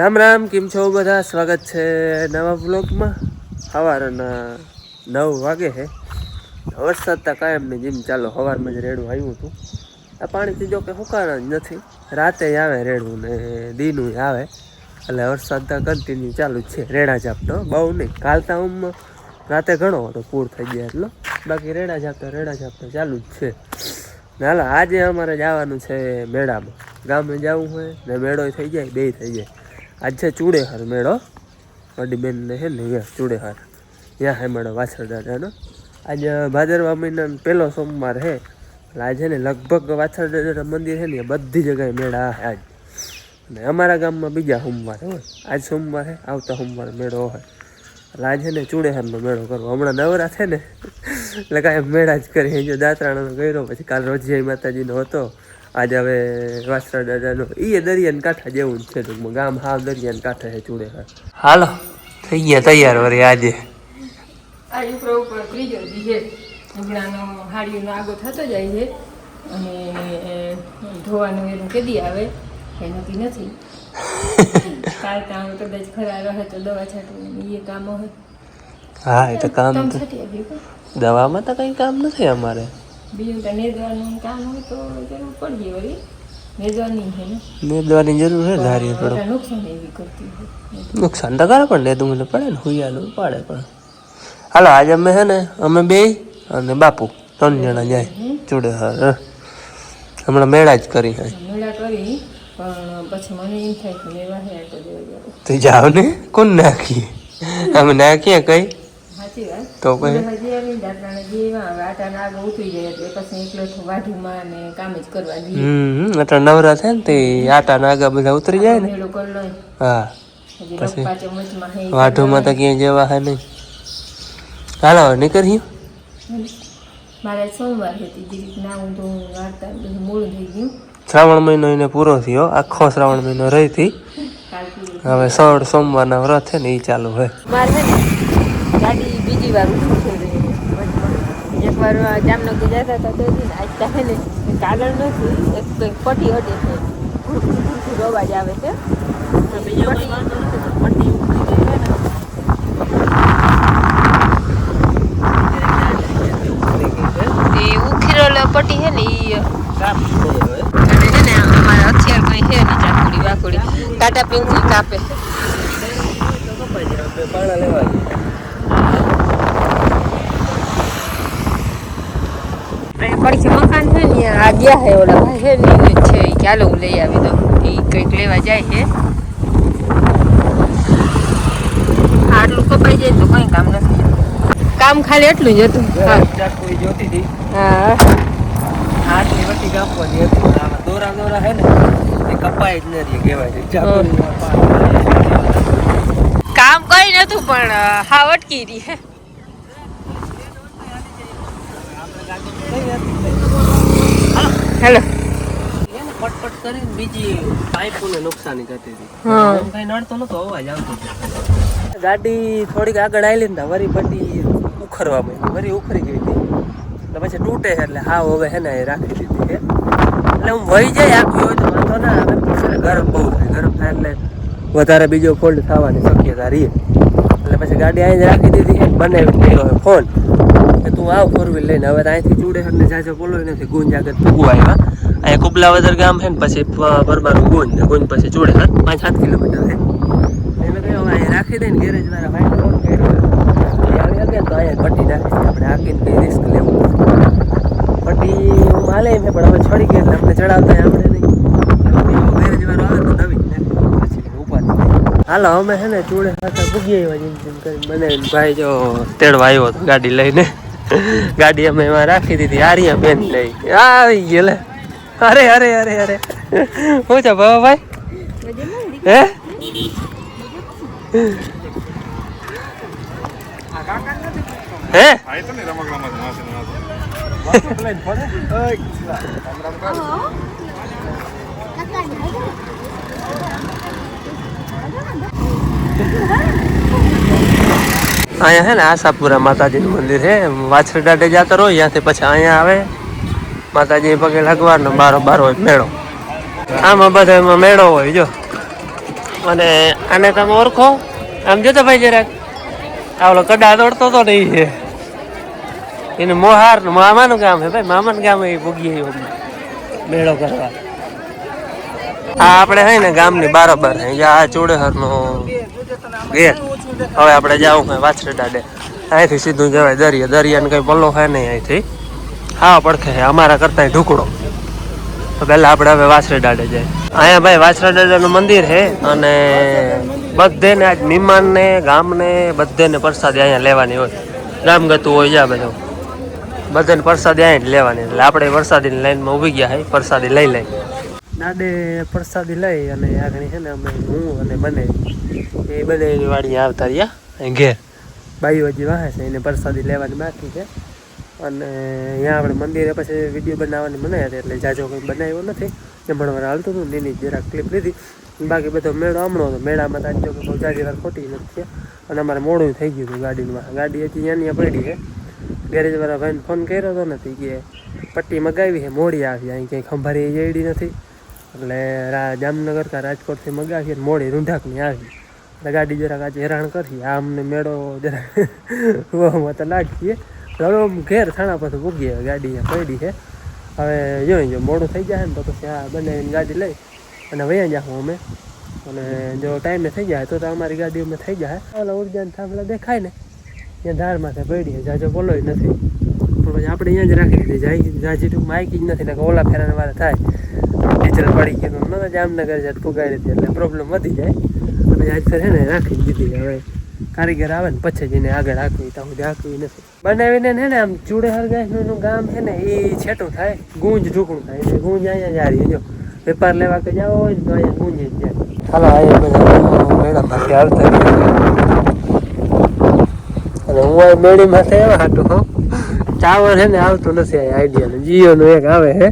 રામ રામ, કેમ છો બધા? સ્વાગત છે નવા વ્લોગમાં. સવારના 9 વાગે છે. વરસાદ તો કાયમની જેમ ચાલો. સવારમાં જ રેડું આવ્યું હતું. આ પાણીથી જો કે સુકાણા જ નથી. રાતે આવે રેડું ને દીનું આવે, એટલે વરસાદ તો કન્ટિન્યુ ચાલુ જ છે. રેડા ઝાપટો બહુ નહીં. કાલતા રાતે ઘણો હતો, પૂર થઈ ગયા એટલો. બાકી રેડા ઝાપટા ચાલુ જ છે. હાલો, આજે અમારે જવાનું છે મેળામાં. ગામે જવું હોય ને મેળો થઈ જાય, બે થઈ જાય. આજ છે ચૂડેહર મેળો. મારી બેનને છે ને અહીંયા ચૂડેહર, ત્યાં છે મેળો વાછર દાદાનો. આજે ભાદરવા મહિનાનો પહેલો સોમવાર છે, એટલે આજે ને લગભગ વાછર દાદાના મંદિર છે ને બધી જગ્યાએ મેળા છે આજ. ને અમારા ગામમાં બીજા સોમવારે હોય. આજ સોમવાર છે, આવતા સોમવારે મેળો હોય. એટલે આજે ને ચૂડેહરનો મેળો કરવો. હમણાં નવરા છે ને એટલે કાંઈ મેળા જ કરીએ. જો દાતરાણાનો કર્યો, પછી કાલ રોજિયાઈ માતાજીનો હતો. આજે હવે વાછરા દાદાનો એ દરિયાના કાંઠા જેવું જ છે. ટૂંકમાં ગામ હાવ દરિયાના કાંઠે છે ચૂડેહર. હાલો, થઈ ગયા તૈયાર વળી આજે. આ ઉપર ત્રીજો દી છે. હમણાંનો હાડીઓનો આગો થતો જાય છે અને ધોવાનું એનું કેદી આવે એ નક્કી નથી. કાલ કામ કદાચ ખરા રહે તો દવા છાંટવું એ કામ હોય. હા, એ તો કામ દવામાં તો કંઈ કામ નથી અમારે. બીજું તો નેદવાનું કામ હોય તો જરૂર પડી વળી. નેદવાની છે ને, નેદવાની જરૂર છે. ધારીએ થોડું નુકસાન એવી કરતી હોય. નુકસાન તો કરે, પણ નેદવું એટલે પડે ને, હુયાનું પાડે. પણ હાલો, આજે અમે છે ને અમે બે અને બાપુ 3 જણા જાય ચૂડેહર. હમણાં મેળા જ કરી મેળા કરી, પણ પછી મને એમ થાય કે મેં વાહે આટો દેવા જાવ. તો જાઓ ને, કોણ નાખીએ? અમે નાખીએ કઈ સાચી વાત. તો કઈ આટા ઉતરી જાય એટલે પછી એકલો વાઢીમાં ને કામ જ કરવા દઈએ. એટલે નવરા થાય ને તે આટા નાગા બધા ઉતરી જાય ને. હા, પછી વાઢુમાં તો ક્યાંય જવા હે નહીં. હાલો, નીકળીએ. મારે સોમવાર હતી ના, હું તો વાર્તા બધું મોડું થઈ ગયું. શ્રાવણ મહિનો એને પૂરો થયો. આખો શ્રાવણ મહિનો રહી હતી. હવે 16 સોમવારના વ્રત છે ને એ ચાલુ હોય. મારે છે ને ગાડી બીજી વાર એક વાર જામનગર જતા હતા તો આજ છે ને કાગળ નથી, એક કંઈક પટ્ટી હટે છે, અવાજ આવે છે. પટ્ટી છે ને એ છે ને અમારે હથિયાર કઈ છે ને, ચાકુડી વાકુડી કાંટા પિંચી કાપે. પડખે મકાન છે ને આ ગયા છે, ઓલા ભાઈ છે ને છે એ ચાલો હું લઈ આવી દઉં. એ કંઈક લેવા જાય છે. આટલું કપાઈ જાય તો કઈ કામ નથી. કામ ખાલી એટલું જ હતું. હા, આટલી વટી કાપવાની હતી. દોરા હે ને એ કપાય જ નથી કહેવાય. કામ કઈ નતું પણ હા અટકી રહી હે. હેલો, પટપટ કરીને બીજી પાઇપોને નુકસાની કરતી હતી. કઈ નડતો નતો, અવાજ આવતો. ગાડી થોડીક આગળ આવેલી ને વરી પટ્ટી ઉખરવા માંડી, વરી ઉખરી ગઈ હતી. એટલે પછી તૂટે છે એટલે હા હવે હે ને એ રાખી દીધી છે. એટલે હું વહી જાય આખી હોય તો વાંધો ના આવે. પછી ગરમ બહુ થાય, ગરમ થાય એટલે વધારે બીજો ફોલ્ડ થવાની શક્યતા રહે. એટલે પછી ગાડી અહીં જ રાખી દીધી છે. બનાવી ગયો ફોન કે તું આવ 4 વ્હીલ લઈને. હવે અહીંથી ચૂડેહરને જાજો બોલોય નથી. ગુંજ આગળ ભૂગવા આવ્યા. અહીંયા કુબલાવદર ગામ છે ને પછી પરબારું ગુંજ ને ગુંજ પછી ચૂડેહર 5-7 કિલોમીટર છે. એને કહ્યું અહીંયા રાખી દઈને ગેરેજ વાળા ભાઈ ફોન કર્યો આવી શકે તો અહીંયા પટ્ટી નાખી. આપણે હાકીને કંઈ રિસ્ક લેવું પટ્ટી હું હાલે છે, પણ હવે છડી ગઈ એટલે આપણે ચડાવતા આવડે નહીં. ગેરેજ વાળો આવે તો નવી પછી ઉપાડ. હાલો, અમે છે ને ચૂડેહર ભૂગી આવ્યા જેમ કરીને બનાવીને. ભાઈ જો તેડવા આવ્યો હતો ગાડી લઈને. ગાડી અમે એમાં રાખી દીધી. આર્યા બેન લઈ આવી ગયેલે. અરે અરે અરે અરે શું છે ભાઈ? હે હે અહીંયા છે ને આશાપુરા માતાજીનું મંદિર છે. વાછર દાડે જતા રહો ત્યાંથી પછી અહીંયા આવે માતાજી પગે લાગવાનો બારો હોય મેળો. આમાં બધા એમાં મેળો હોય. જો અને આને તમે ઓળખો? આમ જોતો ભાઈ જરાક, આવલો કડા દોડતો તો નહીં છે એને મોહાર મામાનું ગામ છે ભાઈ, મામાનું ગામ એ ભૂગી મેળો કરવા. આ આપણે હે ને ગામની બારોબાર છે આ ચોડેહર નો ગેટ. હવે આપણે જાવું હોય વાછરે દાડે, અહીંથી સીધું જવાય દરિયા. દરિયાને કઈ પલ્લો છે નહીં અહીંથી, હા પડખે છે અમારા કરતા ઢુકડો. તો પહેલા આપણે હવે વાછરે દાડે જાય. અહીંયા ભાઈ વાછરા દાદાનું મંદિર છે અને બધે ને આજ મહેમાન ને ગામ ને બધે ને પ્રસાદી અહીંયા લેવાની હોય. ગામ ગતું હોય જા બધું બધાને પ્રસાદી અહીં જ લેવાની. એટલે આપણે પ્રસાદીની લાઈનમાં ઊભી ગયા છે, પ્રસાદી લઈ લઈ. દાદે પ્રસાદી લઈ અને આગળ છે ને અમે હું અને બને એ બને વાડી આવતા રહ્યા ઘેર. બાઈઓ હજી વાહે છે એને પ્રસાદી લેવાની બાકી છે. અને અહીંયા આપણે મંદિરે પછી વિડીયો બનાવવાની બનાવ્યા હતા એટલે જાજો કંઈ બનાવ્યો નથી. જમણવાર હાલતું હતું ને એની જરાક ક્લિપ લીધી. બાકી બધો મેળો હમણો હતો. મેળામાં તો આજે બહુ જાજી વાર ખોટી નથી. અને અમારે મોડું થઈ ગયું હતું ગાડીમાં. ગાડી હજી અહીંયા પડી છે. ગેરેજવાળા ભાઈને ફોન કર્યો હતો નથી કે પટ્ટી મગાવી છે, મોડી આવી. અહીં કંઈ ખંભારી જઈડી નથી એટલે જામનગર કા રાજકોટથી મગાવી મોડી રૂંઢાકની આવી. એટલે ગાડી જરાક આજે હેરાન કરી. આ અમને મેળો જરાક વહમાં તો લાગીએ. હવે ઘેર થાણા પાછું ભૂગી આવે. ગાડી અહીંયા પડી છે. હવે જો મોડું થઈ જાય ને તો પછી આ બનાવીને ગાડી લઈ અને વયા જાઉં અમે. અને જો ટાઈમે થઈ જાય તો અમારી ગાડી અમે થઈ જાય. ઓલા ઉર્જાને થાંભલા દેખાય ને ત્યાં ધારમાં પડી જાજો બોલોય નથી. પણ પછી આપણે અહીંયા જ રાખી દીધી. જાય જાજી ટૂંકમાં આઈકી જ નથી ને ઓલા ફેરાને વાળા થાય. ડીઝલ પડી ગયું ન જામનગર જાય પુગાડી હતી એટલે પ્રોબ્લેમ વધી જાય. અને આજ ફેર હે ને રાખી દીધી. હવે કારીગર આવે ને પછી જઈને આગળ હાંકવી ત્યાં સુધી હાંકવી નથી. બનાવીને હે ને આમ ચૂડેહર ગાયનું ગામ છે ને એ છેટું થાય, ગુંજ ઢુકણું થાય. એટલે ગુંજ અહીંયા જારી જો વેપાર લેવા કે જાવ હોય ને તો અહીંયા ગુંજ જ જાય. હાલો અહીંયા બધા મેળામાંથી આવતા અને હું આ મેળીમાં થાય એવા હાટું હો ટાવર છે ને આવતું નથી. અહીંયા આઈડિયા જીઓનું એક આવે હે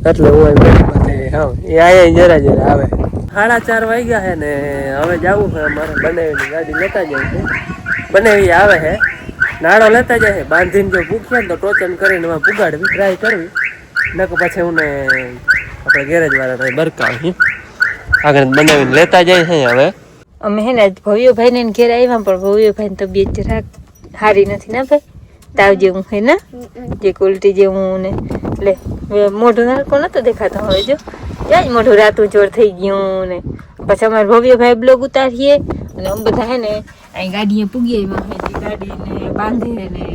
એટલે હું આ મેળીમાં થાય હા એ અહીંયા જરા આવે. 4:30 વાગ્યા છે ને હવે જવું છે અમારે. બનાવીની ગાડી લેતા જાય છે. બનાવી આવે છે નાળો લેતા જાય છે. બાંધીને જો ભૂખ્યા ને તો ટોચન કરીને એમાં પુગાડવી ટ્રાય કરવી. નક પછી હું ને આપણે ગેરેજ વાળા બરકાવી આગળ બનાવીને લેતા જાય છે. હવે અમે હે ને ભવ્યભાઈ ને ઘેર આવ્યા પણ ભવ્યભાઈ ની તબિયત જરાક સારી નથી ને ભાઈ, તાવ જેવું હે ને જે ઉલટી જેવું ને એટલે મોઢું નાખો નતો દેખાતો. હવે જો ત્યાં જ મોઢું રાતું જોર થઈ ગયું ને પછી અમારે ભવ્યભાઈ બ્લોગ ઉતારીએ અને અમે બધા હે ને અહીં ગાડીએ પૂગીએ ગાડીને બાંધે ને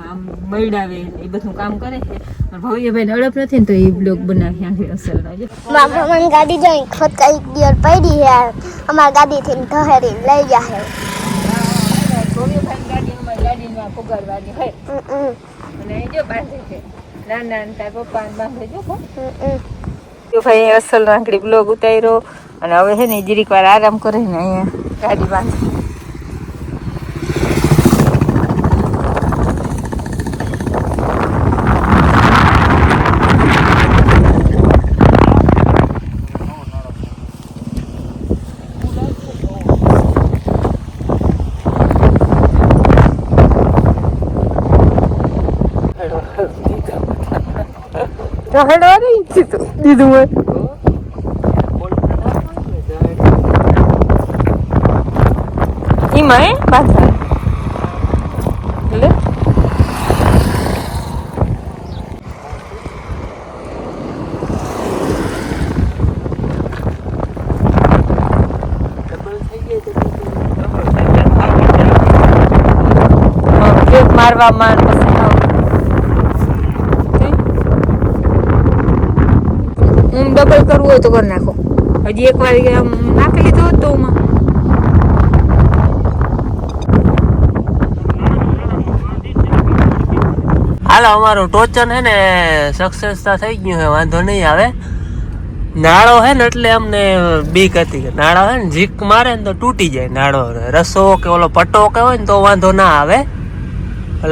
આમ બળડાવે એ બધું કામ કરે છે. ભવ્યભાઈને અડપ નથી ને તો એ બ્લોગ બનાવી અસર લાગે. મામાની ગાડી જોઈ ખોટકાઈ ગિયર પડી છે. અમારી ગાડીથી ઢહેરી લઈ જાય. ભવ્યભાઈ ગાડીમાં પુગાડવાની હોય અને જો બાંધે છે નાના તાર પપ્પા બાંધે જો ભાઈ અસલ નાકડી બ્લોગ ઉતાર્યો અને હવે છે ને જીરીક વાર આરામ કરે ને અહીંયા ગાડી બાંધે. દીધું હોય એમાં બાંધવા એટલે મારવામાં ડબલ કરવું હોય તો કરી નાખો. હજી એક વાર આમ નાખી લીધો તો હાલો અમારું ટોચન હે ને સક્સેસ થઈ ગયું છે. વાંધો નહીં આવે. નાળો હે ને એટલે અમને બીક હતી કે નાળો હે ને ઝીક મારે ને તો તૂટી જાય. નાળો રસો કે ઓલો પટ્ટો કે હોય ને તો વાંધો ના આવે.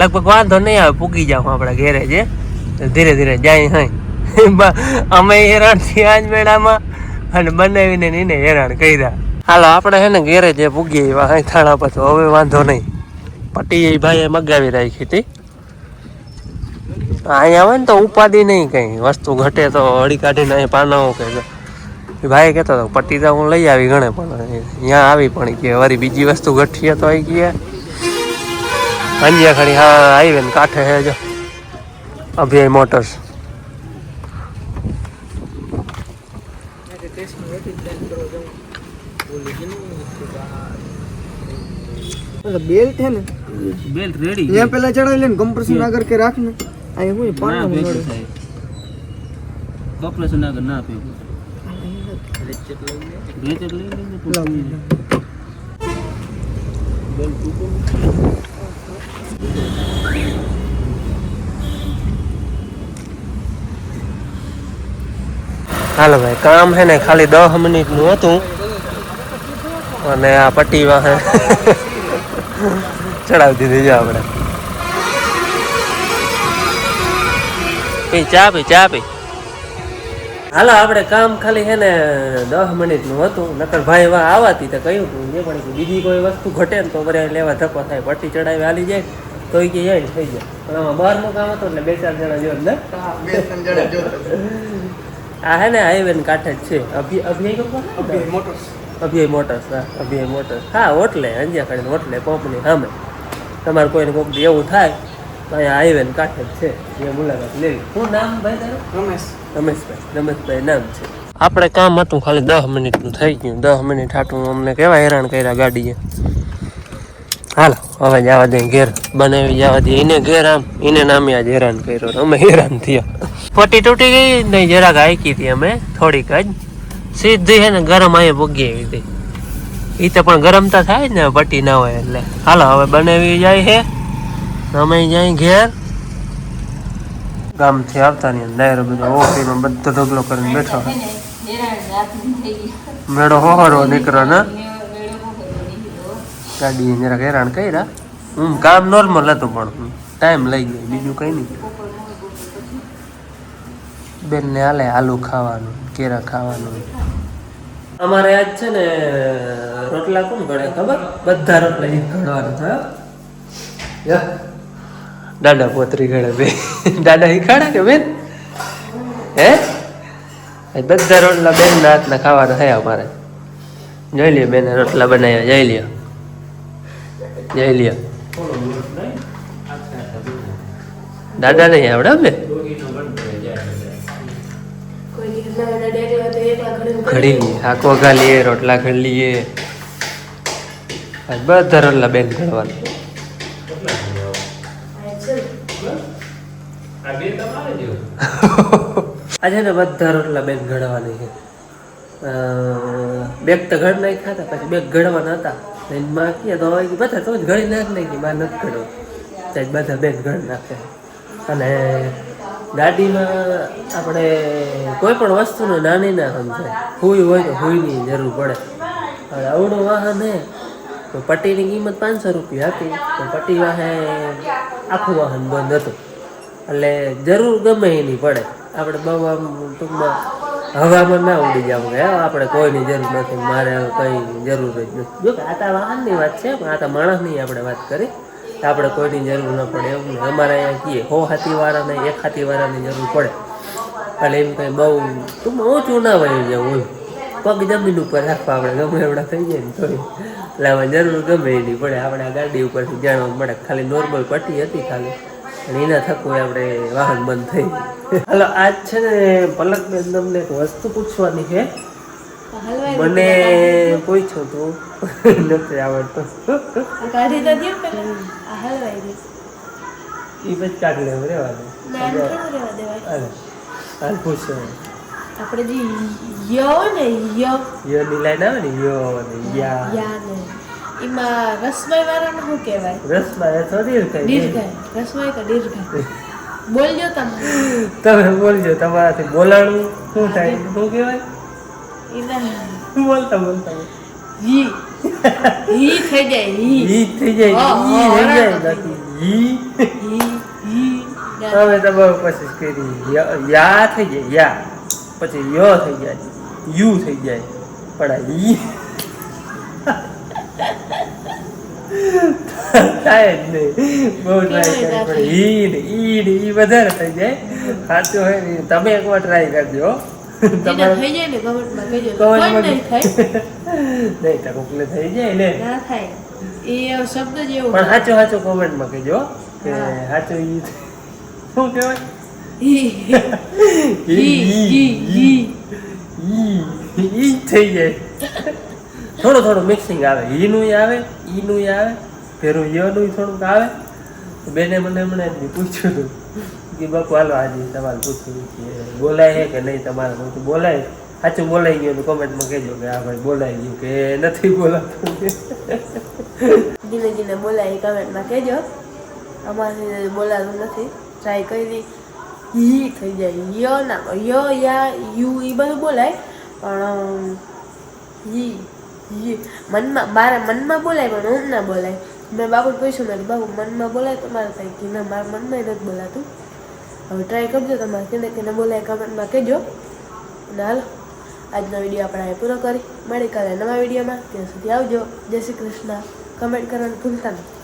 લગભગ વાંધો નહીં આવે. પૂગી જાવ આપણા ઘેરે જે ધીરે ધીરે જાય હોય. અમે હેરાન થયા જ મેળામાં અને બનાવીને એને હેરાન કર્યા. હાલો આપણે હે ને ઘેરે જે પૂગી આવ્યા થાણા પછી હવે વાંધો નહીં. પટ્ટી એ ભાઈએ મગાવી રાખી હતી. અહીંયા આવે ને તો ઉપાધિ નહીં કઈ વસ્તુ ઘટે તો હળી કાઢીને અહીં પાનાઓ કે ભાઈ કહેતો હતો પટ્ટી તો હું લઈ આવી ગણે પણ અહીંયા આવી પણ કે વળી બીજી વસ્તુ ગઠીએ તો આવી ગયા અંજિયા ખડી હા આવી ને કાંઠે હે જો અભિયાય મોટર્સ બેલ્ટ है ना બેલ્ટ રેડી यहाँ पहले चढ़ा ले कंप्रेसर ना करके रखना आए हुए पानी में नोड़े કમ્પ્રેસર ના ના પીવું રેચેટ લઈ લેને હાલો ભાઈ કામ હે ને ખાલી 10 મિનિટ નું હતું અને આ પટ્ટી વાહે ચડાવી દીધી છે આપણે ચા પી હાલો આપણે કામ ખાલી છે ને 10 મિનિટ નું હતું નકર ભાઈ વા આવાતી તો કહ્યું હતું જે પણ બીજી કોઈ વસ્તુ ઘટે ને તો બરે લેવા ધક્કો થાય પટ્ટી ચડાવી હાલી જાય તો એ કે જાય થઈ જાય પણ આમાં બહારનું કામ હતું એટલે 2-4 જણા જો ને આ હે ને હાઈવે ને કાંઠે જ છે અભિયાય મોટર્સ હા ઓટલે અંજિયા ખાડીને ઓટલે પંપની સામે તમારે કોઈને કોઈક એવું થાય તો અહીંયા હાઈવે ને કાંઠે જ છે એ મુલાકાત લેવી શું નામ ભાઈ તારું રમેશભાઈ નામ છે આપણે કામ હતું ખાલી 10 મિનિટનું થઈ ગયું 10 મિનિટ હાટું અમને કેવા હેરાન કર્યા ગાડીએ હાલો હવે જવા દે ઘેર બનાવી જવા દે એને ઘેર આમ એને નામે આજ હેરાન કર્યો અમે હેરાન થયા પટ્ટી તૂટી ગઈ નહીં જરાક હાઈકી હતી અમે થોડીક જ સીધી છે ને ગરમ અહીંયા ભોગી આવી હતી એ તો પણ ગરમ તો થાય જ ને પટ્ટી ના હોય એટલે હાલો હવે બનાવી જાય છે અમે જાય ઘેર ગામથી આવતા ની ડાયરો બધો ઓફીમાં બધો ઢગલો કરીને બેઠો મેળો હોહરો નીકળો ને ગાડી જરાક હેરાન કર્યા કામ નોર્મલ હતું પણ ટાઈમ લઈ ગયો બીજું કઈ નહીં બેન ને હાલે આલુ ખાવાનું કેરા ખાવાનું અમારે આજ છે ને રોટલા કોણ ગળે ખબર બધા રોટલા એક ગળવાનું થયો દાદા પોતરી ગળે બે દાદા હિખાડા કે બેન હે બધા રોટલા બેન ના હાથના ખાવાના થયા અમારે જોઈ લ્યો બેને રોટલા બનાવ્યા જઈ લ્યો દાદા નહીં આવડે બે ઘડી લઈએ આખો ઘાલીએ રોટલા ઘડી લઈએ બધા રોટલા બેન ઘડવાના આજે ને બધા રોટલા બેન ઘડવાની છે બેગ તો ઘડ નાખી ખાતા પછી બેગ ઘડવાના હતા માં કહે તો બધા તો જ ઘડી નાખ નાખી માં નથી ઘડો ત્યાં બધા બેગ ઘડ નાખે અને ગાડીમાં આપણે કોઈ પણ વસ્તુને નાની ના સમજાય હુઈ હોય તો હુઈની જરૂર પડે હવે આવડું વાહન હે તો પટ્ટીની કિંમત 500 રૂપિયા હતી તો પટ્ટી વાહે આખું વાહન બંધ હતું એટલે જરૂર ગમે એની પડે આપણે બહુ આમ ટૂંકમાં હવામાં ના ઉડી જવું કે આપણે કોઈની જરૂર નથી મારે કંઈ જરૂર જ નથી જો કે આ તો વાહનની વાત છે પણ આ તો માણસની આપણે વાત કરી આપણે કોઈની જરૂર ન પડે એવું નહીં અમારે અહીંયા કહીએ 100 હાથીવાળાને 1 હાથીવાળાની જરૂર પડે એટલે એમ કંઈ બહુ ટૂંકમાં ઊંચું ના વહી જવું હોય પગ જમીન ઉપર રાખવા આપણે ગમે એવડા થઈ જાય ને તો એટલે આમાં જરૂર ગમે એની પડે આપણે આ ગાડી ઉપરથી જાણવા મળે ખાલી નોર્મલ પટ્ટી હતી ખાલી અને એના થકું આપણે વાહન બંધ થઈ હાલો આજ છે ને પલકબેન તમને એક વસ્તુ પૂછવાની છે મને પૂછો તો નથી આવડતો કાઢી તો દો પેલા આ હલવાઈ ગઈ ઈ બસ કાઢ લેવું રેવાનું ના રેવા દેવાય હાલ પૂછો આપણે જે યો ને યો ની લાઈન આવે ને યો ને યા યા ને એમાં રસમય વાળાને શું કહેવાય રસમાં તો દીર્ઘાય રસમય કે દીર્ઘાય બોલજો તમે બોલજો તમારાથી બોલાણું શું થાય શું કહેવાય એના બોલતા ઈ થઈ જાય ઈ થઈ જાય બાકી ઈ હવે તમારે કોશિશ કરી યા થઈ જાય યા પછી યો થઈ જાય યુ થઈ જાય પણ ઈ થાય જ નહીં બહુ ટ્રાય કરી ઈ વધારે થઈ જાય સાચું હોય ને તમે એકવાર ટ્રાય કરજો જેને થઈ જાય ને કમેન્ટમાં કહેજો Comment કોઈ માં નહીં થાય નહીં તો કોકને થઈ જાય ને ના થાય એ શબ્દ જ એવો પણ સાચું સાચું કોમેન્ટમાં કહેજો કે સાચું ઈ શું કહેવાય ઈ થઈ જાય થોડું થોડું મિક્સિંગ આવે ઈનું આવે ઈનું આવે ફેરું યનું થોડુંક આવે તો બેને મને હમણાં પૂછ્યું હતું કે બાપુ હાલો આજે તમારે પૂછ્યું કે બોલાય છે કે નહીં તમારે હું તો બોલાય સાચું બોલાઈ ગયું તો કોમેન્ટમાં કહેજો કે આ ભાઈ બોલાઈ ગયું કે નથી બોલાતું જીને જીને બોલાય એ કમેન્ટમાં કહેજો અમારે બોલાતું નથી ટ્રાય કરી ઈ થઈ જાય ય ના ય યા યુ એ બધું બોલાય પણ ઈ ઈ મનમાં મારા મનમાં બોલાય પણ હું ના બોલાય મેં બાપુ પૂછ્યું મેં બાપુ મનમાં બોલાય તમારે કંઈ કે ના મારા મનમાં નથી બોલાતું હવે ટ્રાય કરજો તમારે કેને બોલાય કમેન્ટમાં કહેજો અને હાલો આજનો વિડીયો આપણે અહીં પૂરો કરી મળી કાલે નવા વિડીયોમાં ત્યાં સુધી આવજો જય શ્રી કૃષ્ણ કમેન્ટ કરવાનું ભૂલતા નહીં